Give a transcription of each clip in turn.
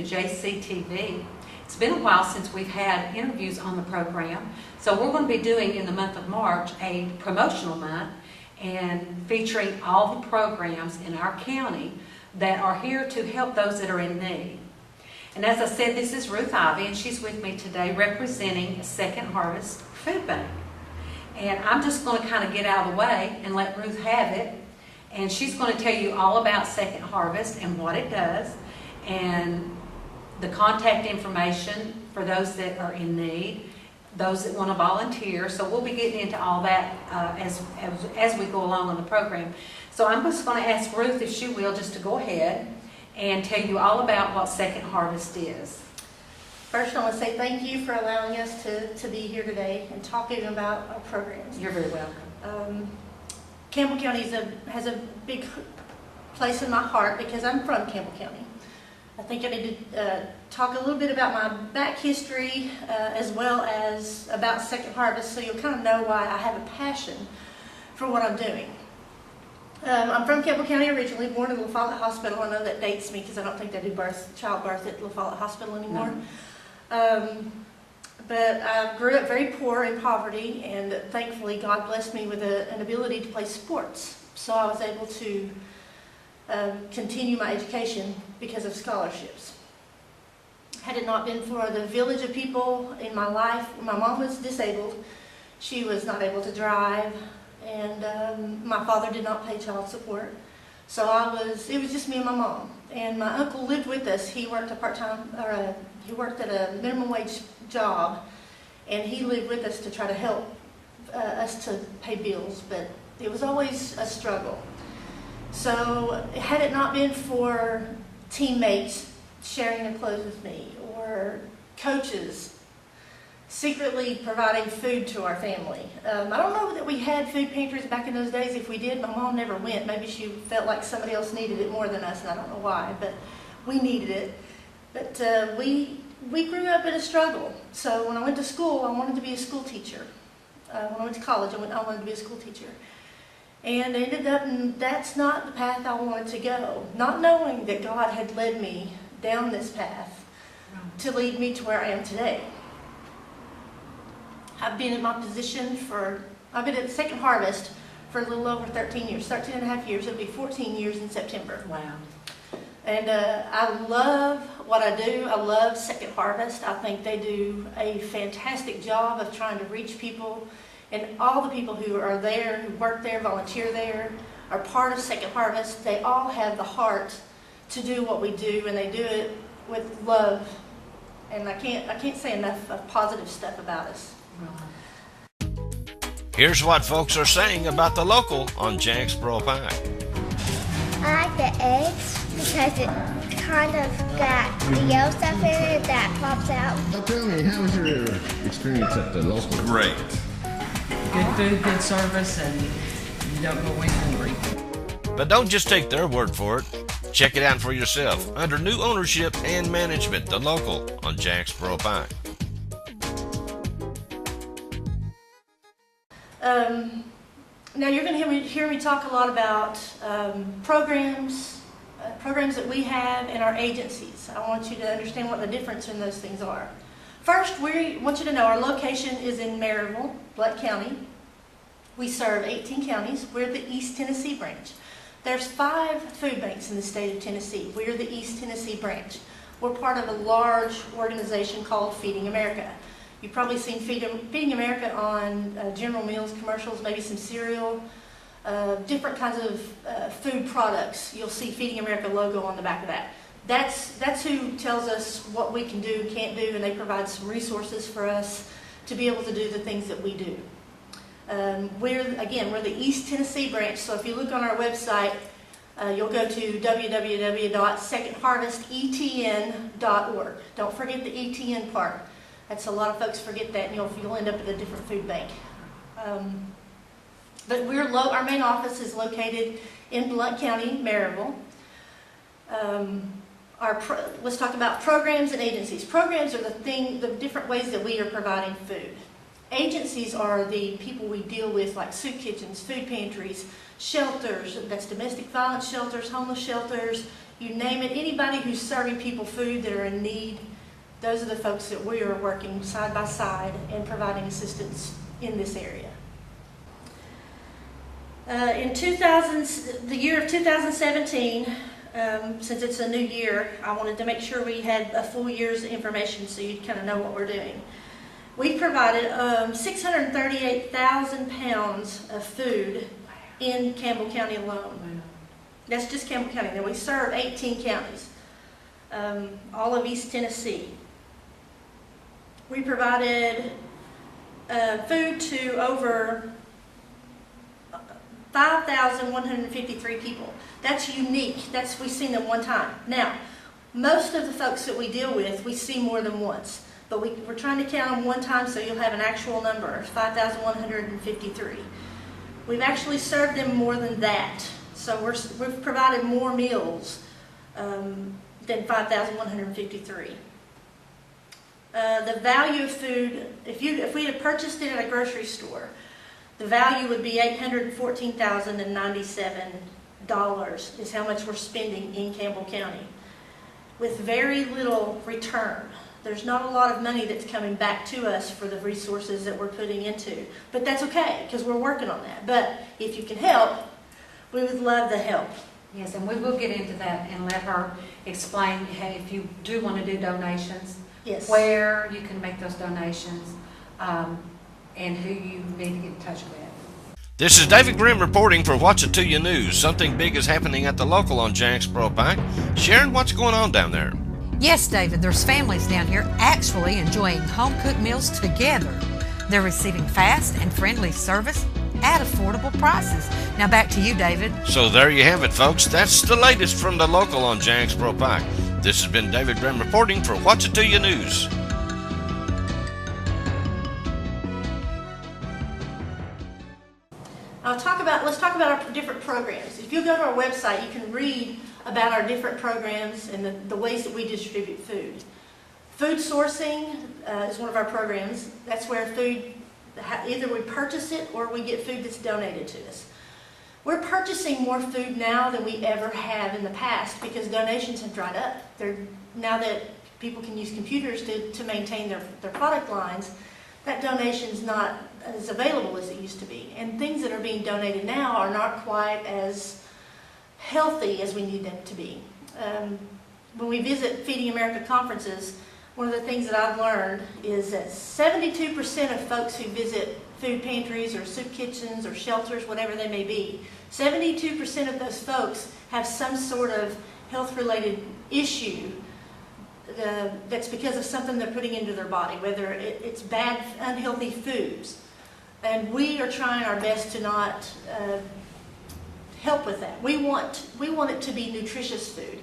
to JCTV. It's been a while since we've had interviews on the program, so we're going to be doing in the month of March a promotional month and featuring all the programs in our county that are here to help those that are in need. And as I said, this is Ruth Ivy, and she's with me today representing Second Harvest Food Bank. And I'm just going to kind of get out of the way and let Ruth have it. And she's going to tell you all about Second Harvest and what it does and the contact information for those that are in need, those that want to volunteer. So we'll be getting into all that as we go along on the program. So I'm just going to ask Ruth, if she will, just to go ahead and tell you all about what Second Harvest is. First, I want to say thank you for allowing us to be here today and talking about our programs. You're very welcome. Campbell County has a big place in my heart because I'm from Campbell County. I think I need to talk a little bit about my back history as well as about Second Harvest, so you'll kind of know why I have a passion for what I'm doing. I'm from Campbell County originally, born at La Follette Hospital. I know that dates me because I don't think they do childbirth at La Follette Hospital anymore. No. But I grew up very poor in poverty, and thankfully God blessed me with an ability to play sports. So I was able to continue my education because of scholarships. Had it not been for the village of people in my life, my mom was disabled. She was not able to drive, and my father did not pay child support. So it was just me and my mom. And my uncle lived with us. He worked he worked at a minimum wage job, and he lived with us to try to help us to pay bills, but it was always a struggle. So had it not been for teammates sharing their clothes with me, or coaches secretly providing food to our family. I don't know that we had food pantries back in those days. If we did, my mom never went. Maybe she felt like somebody else needed it more than us, and I don't know why, but we needed it. But we grew up in a struggle. So when I went to school, I wanted to be a school teacher. When I went to college, I wanted to be a school teacher. And I ended up, and that's not the path I wanted to go. Not knowing that God had led me down this path to lead me to where I am today. I've been in my position I've been at Second Harvest for a little over 13 years, 13 and a half years. It'll be 14 years in September. Wow. And I love what I do. I love Second Harvest. I think they do a fantastic job of trying to reach people. And all the people who are there, who work there, volunteer there, are part of Second Harvest. They all have the heart to do what we do, and they do it with love. And I can't say enough of positive stuff about us. Here's what folks are saying about the local on Jacksboro Pike. I like the eggs because it kind of got the yellow stuff in it that pops out. Now tell me, how was your experience at the local? Great. Good food, good service, and you don't go away hungry. But don't just take their word for it. Check it out for yourself under new ownership and management, the local on Jacksboro Pike. Now you're going to hear me talk a lot about programs that we have in our agencies. I want you to understand what the difference in those things are. First, we want you to know our location is in Maryville, Blount County. We serve 18 counties. We're the East Tennessee branch. There's 5 food banks in the state of Tennessee. We're the East Tennessee branch. We're part of a large organization called Feeding America. You've probably seen Feeding America on General Mills commercials, maybe some cereal, different kinds of food products. You'll see Feeding America logo on the back of that. That's who tells us what we can do and can't do, and they provide some resources for us to be able to do the things that we do. We're the East Tennessee branch, so if you look on our website, you'll go to www.secondharvestetn.org. Don't forget the ETN part. That's a lot of folks forget that, and you'll end up at a different food bank. But our main office is located in Blount County, Maryville. Let's talk about programs and agencies. Programs are the different ways that we are providing food. Agencies are the people we deal with, like soup kitchens, food pantries, shelters, that's domestic violence shelters, homeless shelters, you name it, anybody who's serving people food that are in need, those are the folks that we are working side by side and providing assistance in this area. In the year of 2017, since it's a new year, I wanted to make sure we had a full year's information so you'd kind of know what we're doing. We provided 638,000 pounds of food in Campbell County alone. That's just Campbell County. Then we serve 18 counties, all of East Tennessee. We provided food to over 5,153 people. That's unique. We've seen them one time. Now, most of the folks that we deal with, we see more than once. But we're trying to count them one time so you'll have an actual number, 5,153. We've actually served them more than that. So we've provided more meals than 5,153. The value of food, if we had purchased it at a grocery store, the value would be $814,097 is how much we're spending in Campbell County, with very little return. There's not a lot of money that's coming back to us for the resources that we're putting into. But that's okay, because we're working on that. But if you can help, we would love the help. Yes, and we will get into that and let her explain, hey, if you do want to do donations, Yes. where you can make those donations, and who you need to get in touch with. This is David Grimm reporting for Watch It To You News. Something big is happening at the local on Jacksboro Pike. Sharon, what's going on down there? Yes, David, there's families down here actually enjoying home-cooked meals together. They're receiving fast and friendly service at affordable prices. Now back to you, David. So there you have it, folks. That's the latest from the local on Jacksboro Pike. This has been David Grimm reporting for Watch It To You News. Let's talk about our different programs. If you go to our website, you can read about our different programs and the ways that we distribute food. Food sourcing is one of our programs. That's where food, either we purchase it or we get food that's donated to us. We're purchasing more food now than we ever have in the past because donations have dried up. Now that people can use computers to maintain their product lines, that donation's not as available as it used to be. And things that are being donated now are not quite as healthy as we need them to be. When we visit Feeding America conferences, one of the things that I've learned is that 72% of folks who visit food pantries or soup kitchens or shelters, whatever they may be, 72% of those folks have some sort of health-related issue that's because of something they're putting into their body, whether it's bad, unhealthy foods. And we are trying our best to not help with that. We want it to be nutritious food.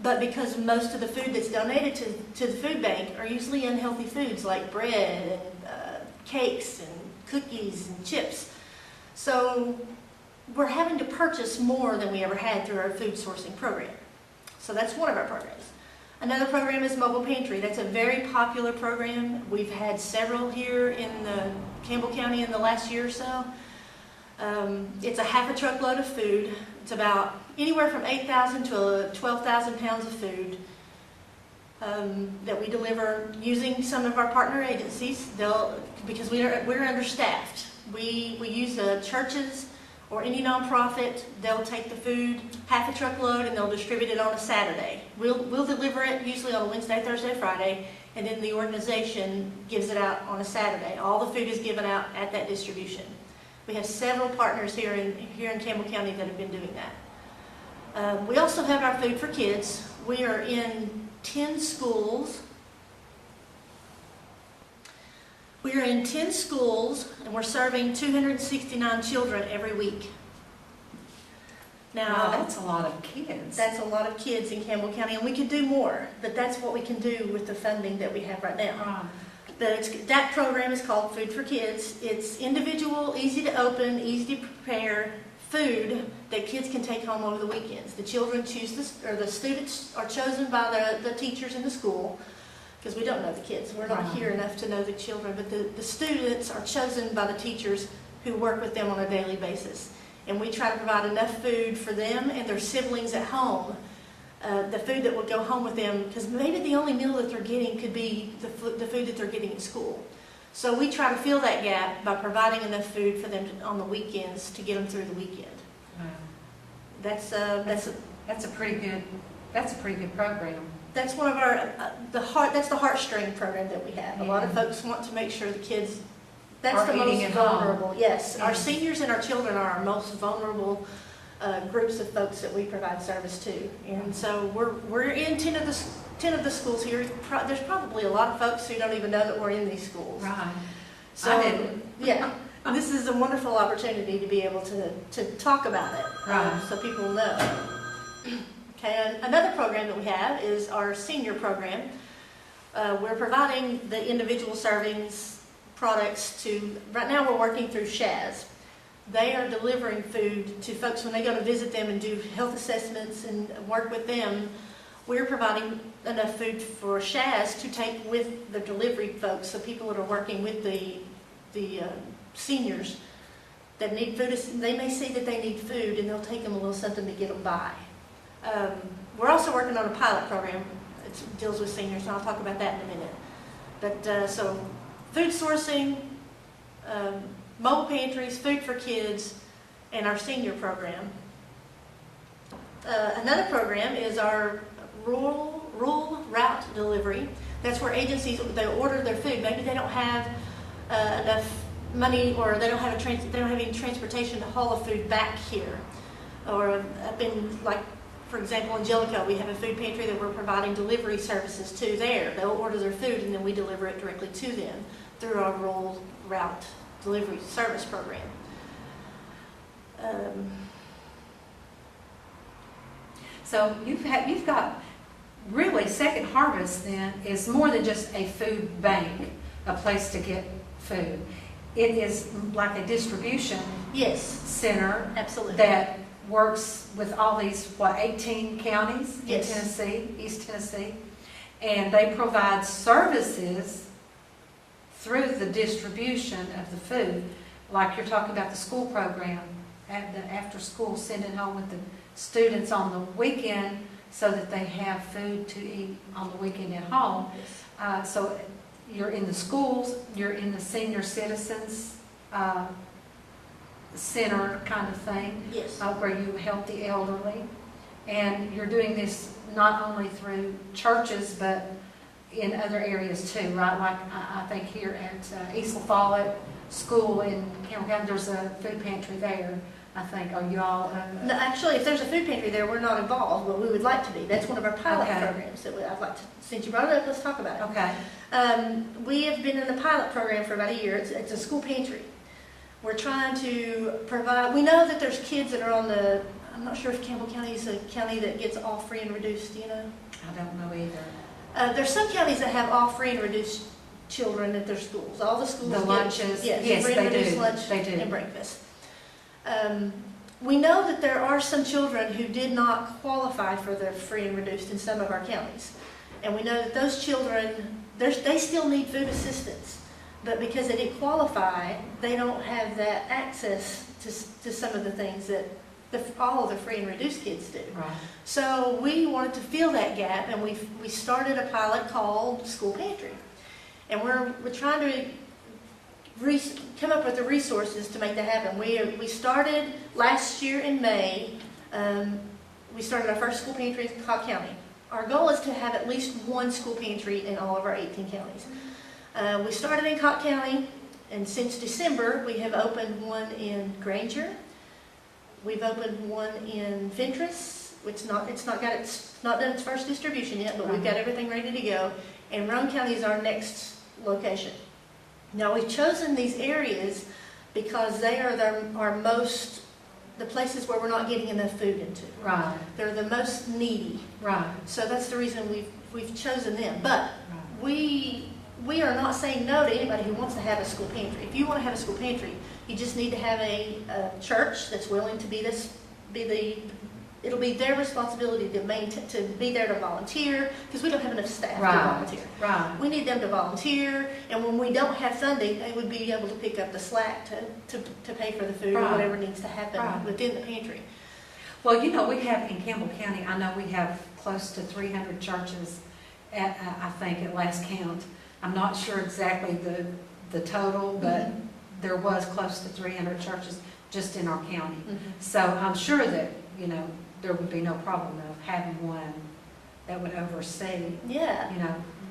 But because most of the food that's donated to the food bank are usually unhealthy foods like bread and cakes and cookies and chips. So we're having to purchase more than we ever had through our food sourcing program. So that's one of our programs. Another program is Mobile Pantry. That's a very popular program. We've had several here in Campbell County in the last year or so. It's a half a truckload of food. It's about anywhere from 8,000 to 12,000 pounds of food that we deliver using some of our partner agencies. Because we're understaffed. We use the churches or any nonprofit. They'll take the food, half a truckload, and they'll distribute it on a Saturday. We'll deliver it usually on a Wednesday, Thursday, Friday, and then the organization gives it out on a Saturday. All the food is given out at that distribution. We have several partners here in Campbell County that have been doing that. We also have our Food for Kids. We are in 10 schools. We are in 10 schools, and we're serving 269 children every week. Now, Wow, that's a lot of kids. that's a lot of kids in Campbell County, and we could do more, but that's what we can do with the funding that we have right now. Right. That program is called Food for Kids. It's individual, easy to open, easy to prepare food that kids can take home over the weekends. The children choose this, or the students are chosen by the teachers in the school, because we don't know the kids. We're not here enough to know the children, but the students are chosen by the teachers who work with them on a daily basis. And we try to provide enough food for them and their siblings at home the food that would go home with them, because maybe the only meal that they're getting could be the food that they're getting at school. So we try to fill that gap by providing enough food for them on the weekends to get them through the weekend. Wow. That's a pretty good program. That's one of our that's the heartstring program that we have. A lot of folks want to make sure the kids. That's Are the eating most at home. vulnerable. Yes, our Yes. seniors and our children are our most vulnerable groups of folks that we provide service to. And so we're in 10 of the schools here. There's probably a lot of folks who don't even know that we're in these schools. Right. So I didn't. yeah, this is a wonderful opportunity to be able to talk about it, Right. so people know. Okay, another program that we have is our senior program. We're providing the individual servings products to, right now we're working through Shaz. They are delivering food to folks when they go to visit them and do health assessments and work with them. We're providing enough food for Shaz to take with the delivery folks, so people that are working with the seniors that need food, they may see that they need food and they'll take them a little something to get them by. We're also working on a pilot program. It deals with seniors, and I'll talk about that in a minute. But so food sourcing, mobile pantries, food for kids, and our senior program. Another program is our rural route delivery. That's where agencies, they order their food. Maybe they don't have enough money, or they don't have any transportation to haul the food back here. Or up in, like, for example, in Jellicoe, we have a food pantry that we're providing delivery services to there. They'll order their food and then we deliver it directly to them through our rural route delivery service program. So you've got really Second Harvest then is more than just a food bank, a place to get food. It is like a distribution Yes, center absolutely. that works with all these, 18 counties in Yes. Tennessee, East Tennessee, and they provide services through the distribution of the food. Like you're talking about the school program, at the after school, sending home with the students on the weekend so that they have food to eat on the weekend at home. So you're in the schools, you're in the senior citizens center kind of thing, Yes. where you help the elderly. And you're doing this not only through churches, but in other areas too, right? Like I think here at East Follett School in Campbell County, there's a food pantry there, I think. Are you all? No, actually, if there's a food pantry there, we're not involved, but we would like to be. That's one of our pilot Okay. programs that I'd like to, since you brought it up, let's talk about it. Okay. We have been in the pilot program for about a year. It's a school pantry. We're trying to provide, we know that there's kids that are on I'm not sure if Campbell County is a county that gets all free and reduced, do you know? I don't know either. There's some counties that have all free and reduced children at their schools. All the schools The get, lunches, yes, free and they reduced do. lunch They do. and breakfast. We know that there are some children who did not qualify for the free and reduced in some of our counties. And we know that those children, they still need food assistance. But because they didn't qualify, they don't have that access to some of the things that all of the free and reduced kids do. Right. So we wanted to fill that gap, and we started a pilot called School Pantry. And we're trying to come up with the resources to make that happen. We started last year in May. We started our first school pantry in Cobb County. Our goal is to have at least one school pantry in all of our 18 counties. We started in Cobb County, and since December, we have opened one in Granger. We've opened one in Fentress, which it's not done its first distribution yet, but we've got everything ready to go. And Roane County is our next location. Now, we've chosen these areas because they are the places where we're not getting enough food into. Right. They're the most needy. Right. So that's the reason we've chosen them. But Right. we are not saying no to anybody who wants to have a school pantry. If you want to have a school pantry, you just need to have a church that's willing to it'll be their responsibility to be there to volunteer, because we don't have enough staff to volunteer. Right. We need them to volunteer, and when we don't have funding, they would be able to pick up the slack to pay for the food or Right. whatever needs to happen Right. within the pantry. Well, we have in Campbell County, I know we have close to 300 churches I think at last count. I'm not sure exactly the total, but there was close to 300 churches just in our county. So I'm sure that, there would be no problem of having one that would oversee, Yeah.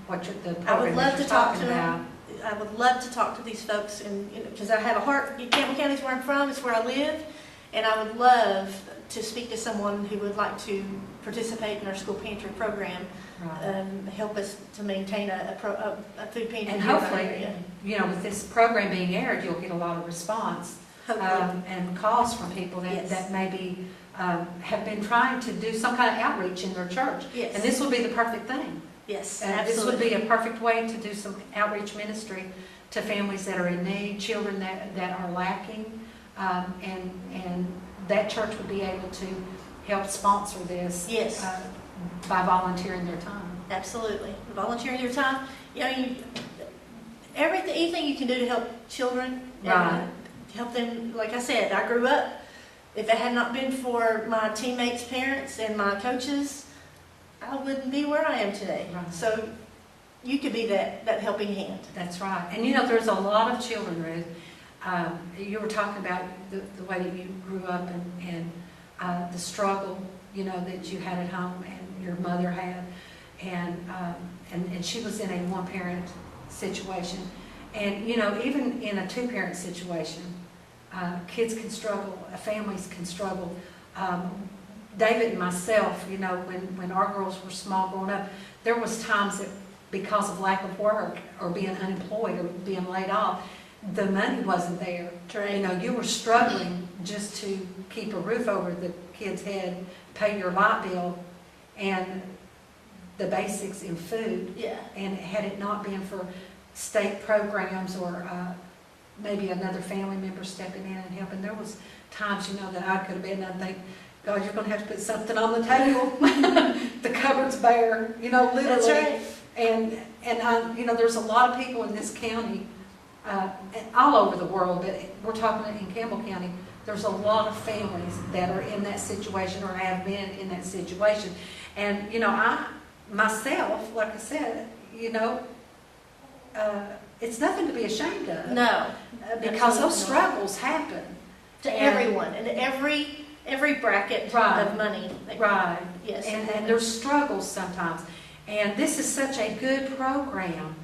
what the I would program love that to you're talk talking to about. them. I would love to talk to these folks, and because I have a heart. Campbell County is where I'm from. It's where I live, and I would love to speak to someone who would like to participate in our school pantry program, Right. help us to maintain a food pantry. And here in our hopefully, area. with this program being aired, you'll get a lot of response Hopefully. and calls from people that, Yes. that maybe have been trying to do some kind of outreach in their church. Yes. And this would be the perfect thing. Yes, This would absolutely. be a perfect way to do some outreach ministry to families that are in need, children that are lacking, and that church would be able to help sponsor this Yes. by volunteering their time. Absolutely. Volunteering your time. Anything you can do to help children. Right. Help them. Like I said, I grew up. If it had not been for my teammates' parents and my coaches, I wouldn't be where I am today. Right. So you could be that helping hand. That's right. And there's a lot of children, Ruth. You were talking about the way that you grew up and the struggle, that you had at home and your mother had. And she was in a one-parent situation. And, even in a two-parent situation, kids can struggle, families can struggle. David and myself, when our girls were small growing up, there was times that because of lack of work or being unemployed or being laid off, the money wasn't there. You were struggling just to keep a roof over the kid's head, pay your light bill, and the basics in food. Yeah. And had it not been for state programs or maybe another family member stepping in and helping, there was times, that I could have been, I think, God, you're going to have to put something on the table. The cupboard's bare, literally. That's right. And there's a lot of people in this county, all over the world, but we're talking in Campbell County, there's a lot of families that are in that situation or have been in that situation. And, I, myself, like I said, it's nothing to be ashamed of. No. Because those Absolutely not. struggles happen. To And- everyone and every bracket Right. of money. Right. Yes. And there's struggles sometimes. And this is such a good program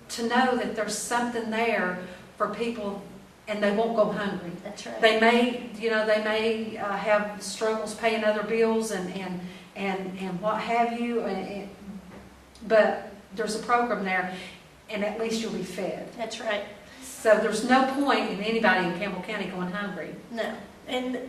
to know that there's something there for people and they won't go hungry. That's right. They may have struggles paying other bills and what have you, but there's a program there and at least you'll be fed. That's right. So there's no point in anybody in Campbell County going hungry. No. And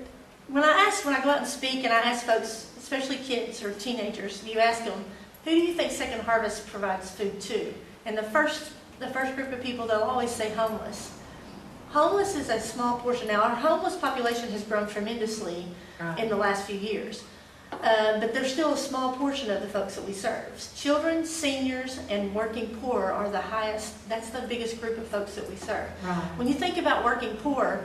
when I go out and speak and I ask folks, especially kids or teenagers, you ask them, who do you think Second Harvest provides food to? And the first group of people, they'll always say homeless. Homeless is a small portion. Now, our homeless population has grown tremendously in the last few years. But there's still a small portion of the folks that we serve. Children, seniors, and working poor are the highest. That's the biggest group of folks that we serve. Right. When you think about working poor,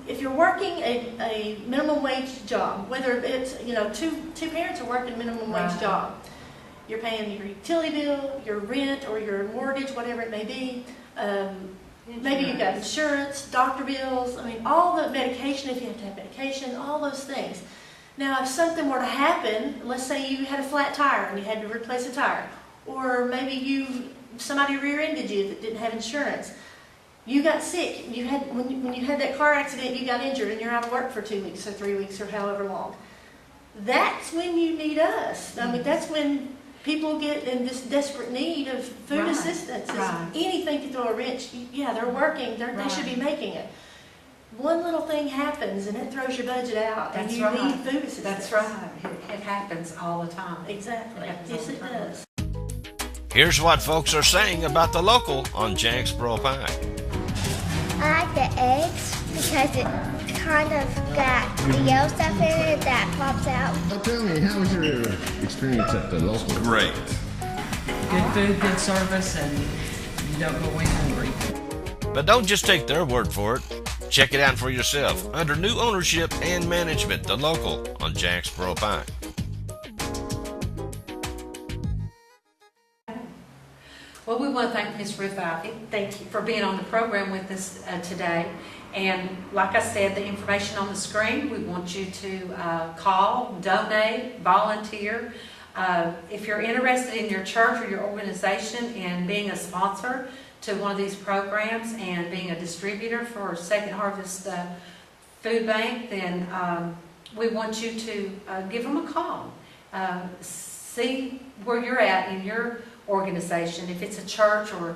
if you're working a minimum wage job, whether it's, two parents are working a minimum wage Right. job, you're paying your utility bill, your rent, or your mortgage, whatever it may be. Maybe you've got insurance, doctor bills, all the medication, if you have to have medication, all those things. Now, if something were to happen, let's say you had a flat tire and you had to replace a tire, or maybe somebody rear-ended you that didn't have insurance. You got sick. When you had that car accident, you got injured and you're out of work for 2 weeks or 3 weeks or however long. That's when you need us. That's when people get in this desperate need of food Right. assistance. It's Right. anything to throw a wrench. Yeah, they're working. They should be making it. One little thing happens and it throws your budget out, and That's you right. need food assistance. That's right. It happens all the time. Exactly. It happens Yes, all the it time. does. Here's what folks are saying about the local on Jacksboro Pie. I like the eggs because it kind of got the yellow stuff in it that pops out. Now tell me, how was your experience at the local? Great. Good food, good service, and you don't go away hungry. But don't just take their word for it. Check it out for yourself under new ownership and management, the local on Jacksboro Pike. Well, we want to thank Ms. Ruth Ivy. Thank you for being on the program with us today. And like I said, the information on the screen, we want you to call, donate, volunteer. If you're interested in your church or your organization in being a sponsor to one of these programs and being a distributor for Second Harvest Food Bank, then we want you to give them a call. See where you're at in your organization, if it's a church or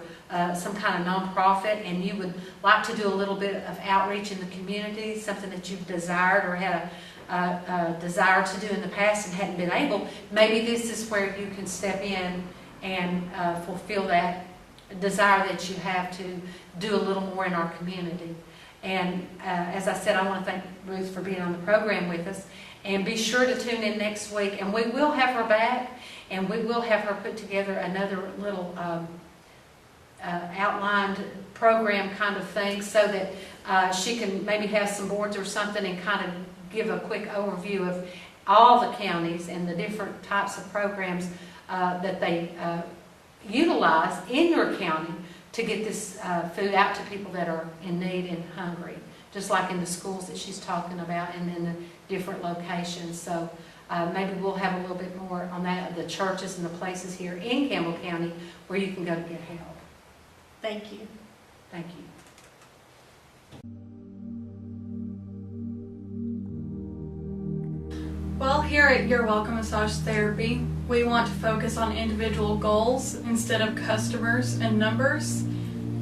some kind of nonprofit, and you would like to do a little bit of outreach in the community, something that you've desired or had a desire to do in the past and hadn't been able, maybe this is where you can step in and fulfill that desire that you have to do a little more in our community. And as I said, I want to thank Ruth for being on the program with us. And be sure to tune in next week, and we will have her back, and we will have her put together another little outlined program kind of thing, so that she can maybe have some boards or something and kind of give a quick overview of all the counties and the different types of programs that they utilize in your county to get this food out to people that are in need and hungry, just like in the schools that she's talking about and in the different locations. So maybe we'll have a little bit more on that, the churches and the places here in Campbell County where you can go to get help. Thank you. Thank you. Well, here at Your Welcome Massage Therapy, we want to focus on individual goals instead of customers and numbers.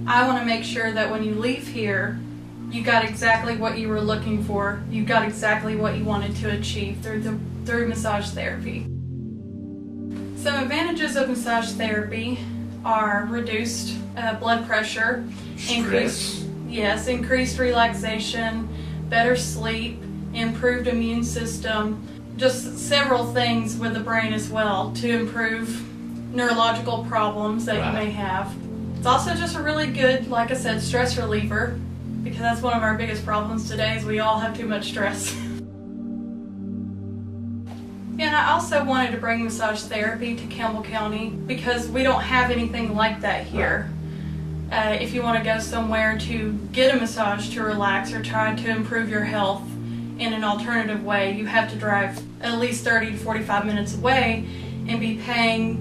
I want to make sure that when you leave here, you got exactly what you were looking for. You got exactly what you wanted to achieve through massage therapy. Some advantages of massage therapy are reduced blood pressure, increased relaxation, better sleep, improved immune system, just several things with the brain as well to improve neurological problems that you may have. It's also just a really good, like I said, stress reliever, because that's one of our biggest problems today is we all have too much stress. And I also wanted to bring massage therapy to Campbell County because we don't have anything like that here. If you want to go somewhere to get a massage to relax or try to improve your health in an alternative way, you have to drive at least 30 to 45 minutes away and be paying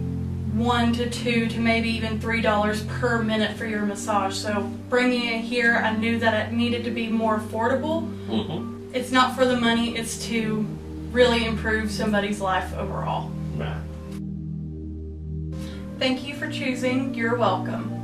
$1 to $2 to maybe even $3 per minute for your massage. So bringing it here, I knew that it needed to be more affordable. Mm-hmm. It's not for the money, it's to really improve somebody's life overall. Right. Thank you for choosing You're Welcome.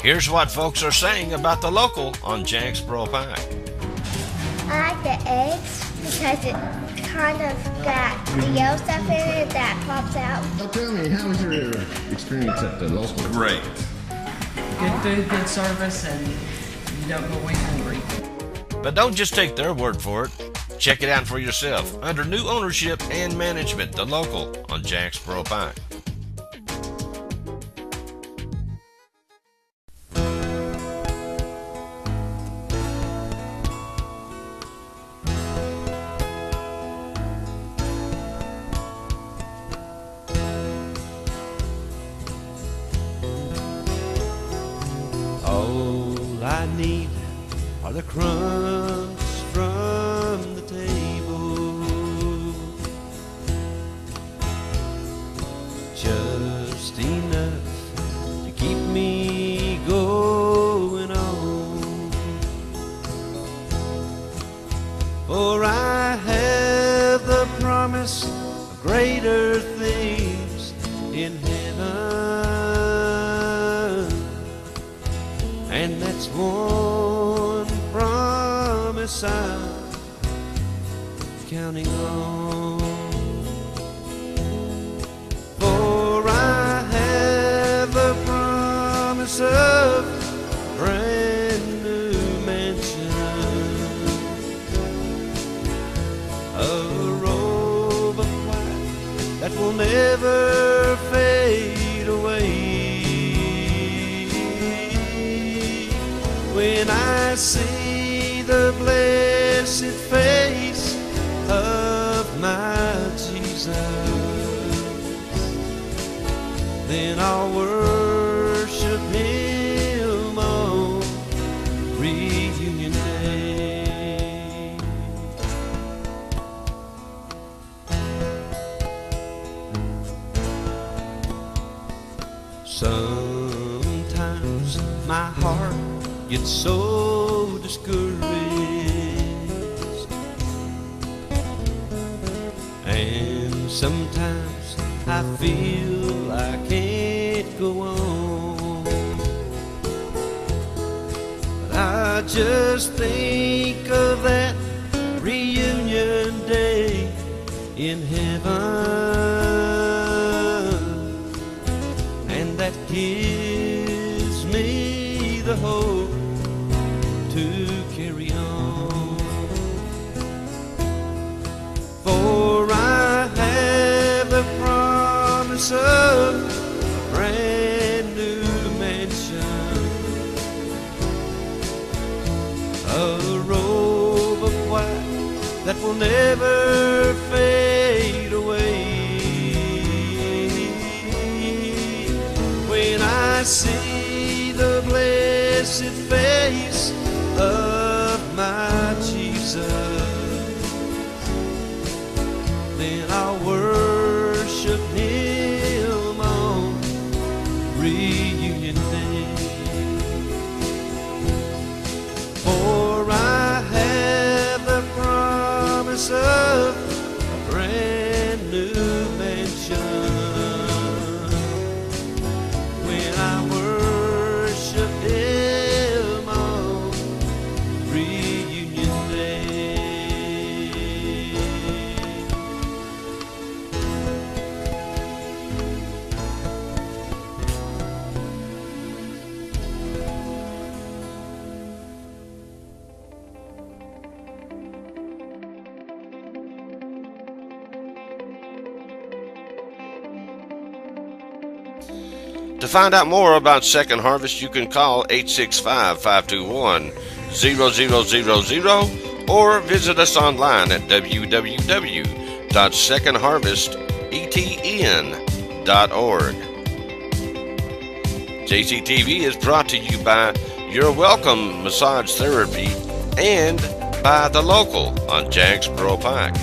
Here's what folks are saying about the local on Jacksboro Pike. I like the eggs because it kind of got the yellow stuff in it that pops out. Now tell me, how was your experience at the local? Great. Good food, good service, and you don't go away hungry. But don't just take their word for it. Check it out for yourself under new ownership and management, the local on Jacksboro Pike. All I need are the crumbs from the table, just enough to keep me going on. For I have the promise of greater things in heaven. And that's one promise I counting on. For I have the promise of a brand new mansion, a robe of white that will never fade away. When I see the blessed face of my Jesus, then I'll worship Him on reunion day. Sometimes my heart gets so discouraged, and sometimes I feel I can't go on. But I just think of that reunion day in heaven, and that gives me the hope to carry on. For I have the promise of a brand new mansion, a robe of white that will never fade away. When I see the blessed face of my Jesus, then I'll worship Him on reunion day. For I have the promise of a brand new mansion, when I worship Him on reunion day. To find out more about Second Harvest, you can call 865-521-0000 or visit us online at www.secondharvestetn.org. JCTV is brought to you by Your Welcome Massage Therapy and by The Local on Jagsboro Pike.